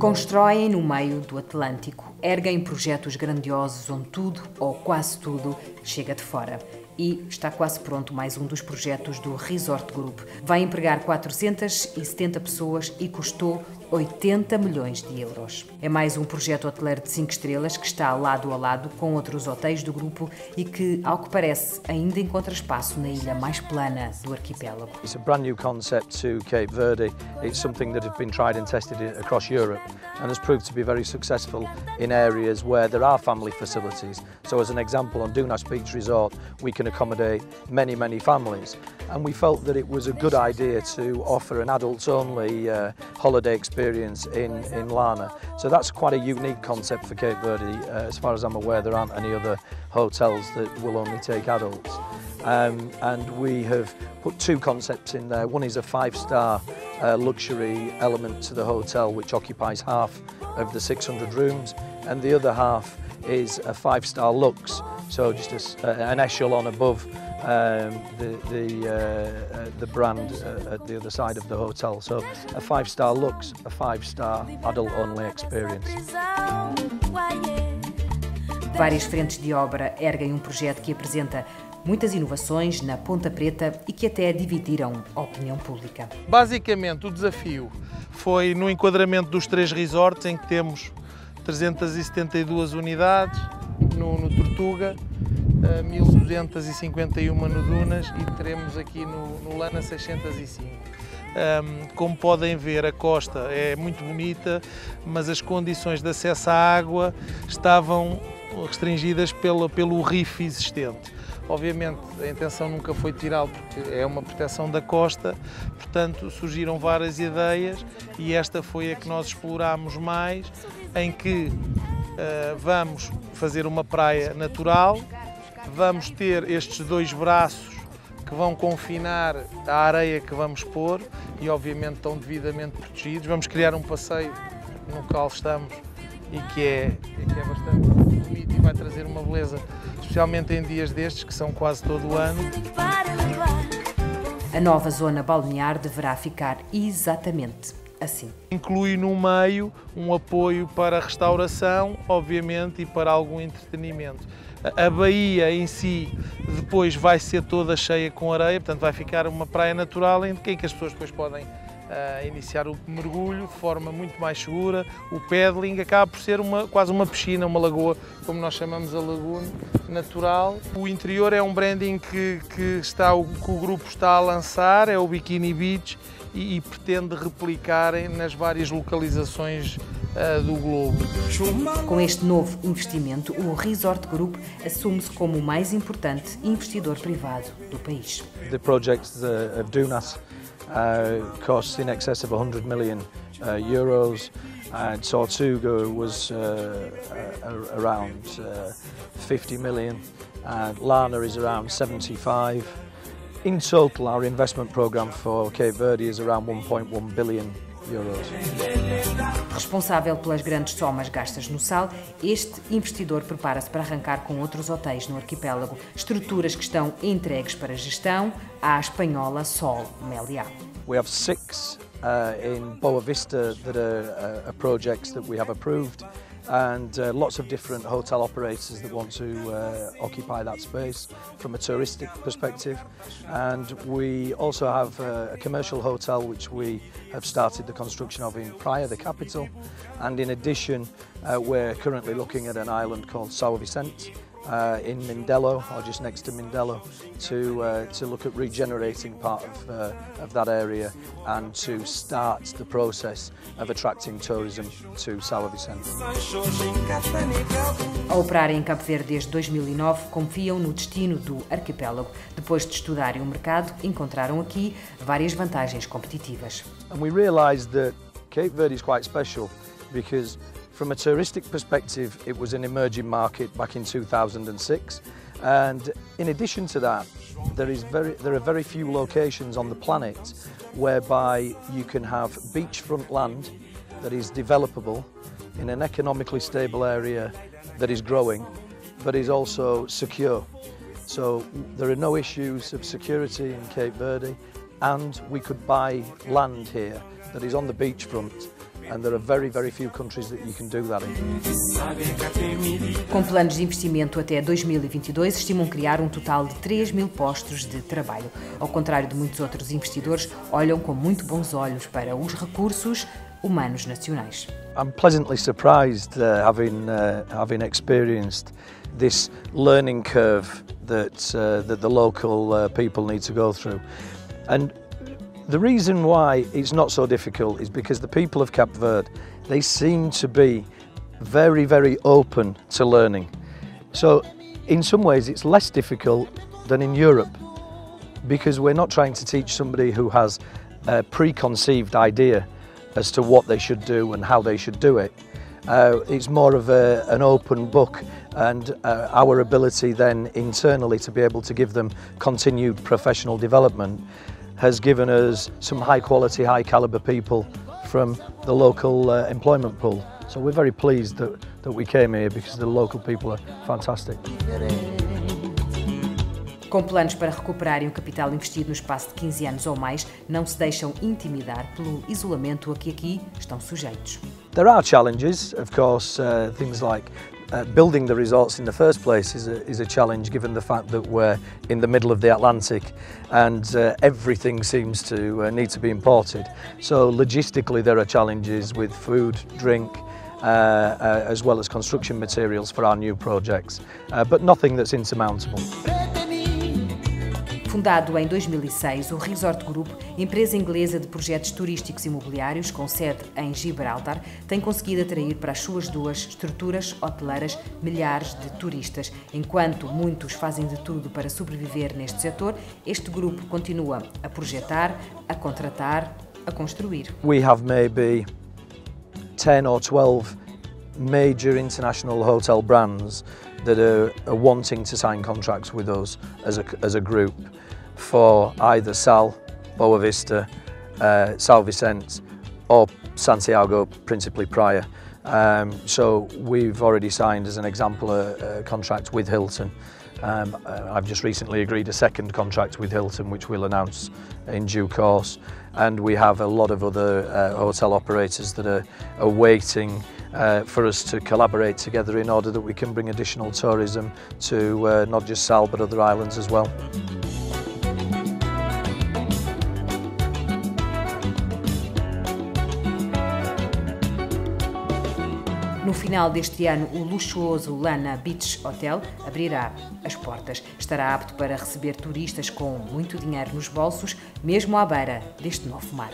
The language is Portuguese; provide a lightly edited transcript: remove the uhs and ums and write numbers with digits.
Constroem no meio do Atlântico, erguem projetos grandiosos onde tudo, ou quase tudo, chega de fora. E está quase pronto mais um dos projetos do Resort Group. Vai empregar 470 pessoas e custou 80 milhões de euros. É mais um projeto hoteleiro de 5 estrelas que está lado a lado com outros hotéis do grupo e que, ao que parece, ainda encontra espaço na ilha mais plana do arquipélago. It's a brand new concept to Cape Verde. It's something that has been tried and tested across Europe and has proved to be very successful in areas where there are family facilities. So as an example, on Dunas Beach Resort, we can accommodate many families, and we felt that it was a good idea to offer an adults-only holiday experience in Llana. So that's quite a unique concept for Cape Verde. As far as I'm aware, there aren't any other hotels that will only take adults. And we have put two concepts in there. One is a 5-star luxury element to the hotel, which occupies half of the 600 rooms, and the other half is a 5-star luxe, so just an echelon above the brand at the other side of the hotel. So a 5-star luxe, a 5-star adult-only experience. Várias frentes de obra erguem um projeto que apresenta muitas inovações na Ponta Preta e que até dividiram a opinião pública. Basicamente, o desafio foi no enquadramento dos 3 resorts, em que temos 372 unidades no Tortuga, 1251 no Dunas e teremos aqui no Llana 605. Como podem ver, a costa é muito bonita, mas as condições de acesso à água estavam restringidas pelo reef existente. Obviamente a intenção nunca foi tirá-lo porque é uma proteção da costa, portanto surgiram várias ideias e esta foi a que nós explorámos mais, em que vamos fazer uma praia natural, vamos ter estes 2 braços que vão confinar a areia que vamos pôr e obviamente estão devidamente protegidos. Vamos criar um passeio no qual estamos e que é bastante bonito e vai trazer uma beleza, especialmente em dias destes, que são quase todo o ano. A nova zona balnear deverá ficar exatamente assim. Inclui no meio um apoio para a restauração, obviamente, e para algum entretenimento. A baía em si depois vai ser toda cheia com areia, portanto vai ficar uma praia natural em que as pessoas depois podem iniciar o mergulho de forma muito mais segura. O paddling acaba por ser quase uma piscina, uma lagoa, como nós chamamos a laguna natural. O interior é um branding que o grupo está a lançar, é o Bikini Beach, e pretende replicar nas várias localizações do globo. Com este novo investimento, o Resort Group assume-se como o mais importante investidor privado do país. The project of Dunas costs in excess of 100 million euros, and Tortuga was around 50 million, and Llana is around 75. In total, our investment program for Cape Verde is around 1.1 billion euros. Responsável pelas grandes somas gastas no Sal, este investidor prepara-se para arrancar com outros hotéis no arquipélago, estruturas que estão entregues para gestão à espanhola Sal MELIÃ. We have 6 in Boa Vista that are projects that we have approved, and lots of different hotel operators that want to occupy that space from a touristic perspective. And we also have a commercial hotel which we have started the construction of in Praia, the capital, and in addition we're currently looking at an island called Sal Island in Mindelo, or just next to Mindelo, to look at regenerating part of that area and to start the process of attracting tourism to Sal Island. A operar em Cape Verde desde 2009, confiam no destino do arquipélago. Depois de estudarem o mercado, encontraram aqui várias vantagens competitivas. And we realised that Cape Verde is quite special because from a touristic perspective, it was an emerging market back in 2006, and in addition to that, there are very few locations on the planet whereby you can have beachfront land that is developable in an economically stable area that is growing, but is also secure. So there are no issues of security in Cape Verde, and we could buy land here that is on the beachfront and there are very, very few countries that you can do that in. Com planos de investimento até 2022, estimam criar um total de 3.000 postos de trabalho. Ao contrário de muitos outros investidores, olham com muito bons olhos para os recursos humanos nacionais. I'm pleasantly surprised having experienced this learning curve that the local people need to go through. And the reason why it's not so difficult is because the people of Cape Verde, they seem to be very, very open to learning. So in some ways it's less difficult than in Europe, because we're not trying to teach somebody who has a preconceived idea as to what they should do and how they should do it. It's more of an open book, and our ability then internally to be able to give them continued professional development has given us some high quality, high calibre people from the local employment pool. So we're very pleased that we came here, because the local people are fantastic. Com planos para recuperarem o capital investido no espaço de 15 anos ou mais, não se deixam intimidar pelo isolamento a que aqui estão sujeitos. There are challenges, of course, things like building the resorts in the first place is a challenge, given the fact that we're in the middle of the Atlantic and everything seems to need to be imported. So logistically there are challenges with food, drink, as well as construction materials for our new projects, but nothing that's insurmountable. Fundado em 2006, o Resort Group, empresa inglesa de projetos turísticos imobiliários com sede em Gibraltar, tem conseguido atrair para as suas duas estruturas hoteleiras milhares de turistas. Enquanto muitos fazem de tudo para sobreviver neste setor, este grupo continua a projetar, a contratar, a construir. We have maybe 10 or 12 major international hotel brands that are wanting to sign contracts with us as a group for either Sal, Boa Vista, São Vicente or Santiago, principally Praia. So we've already signed, as an example, a contract with Hilton. I've just recently agreed a second contract with Hilton, which we'll announce in due course. And we have a lot of other hotel operators that are waiting for us to collaborate together in order that we can bring additional tourism to not just Sal but other islands as well. No final deste ano, o luxuoso Llana Beach Hotel abrirá as portas. Estará apto para receber turistas com muito dinheiro nos bolsos, mesmo à beira deste novo mar.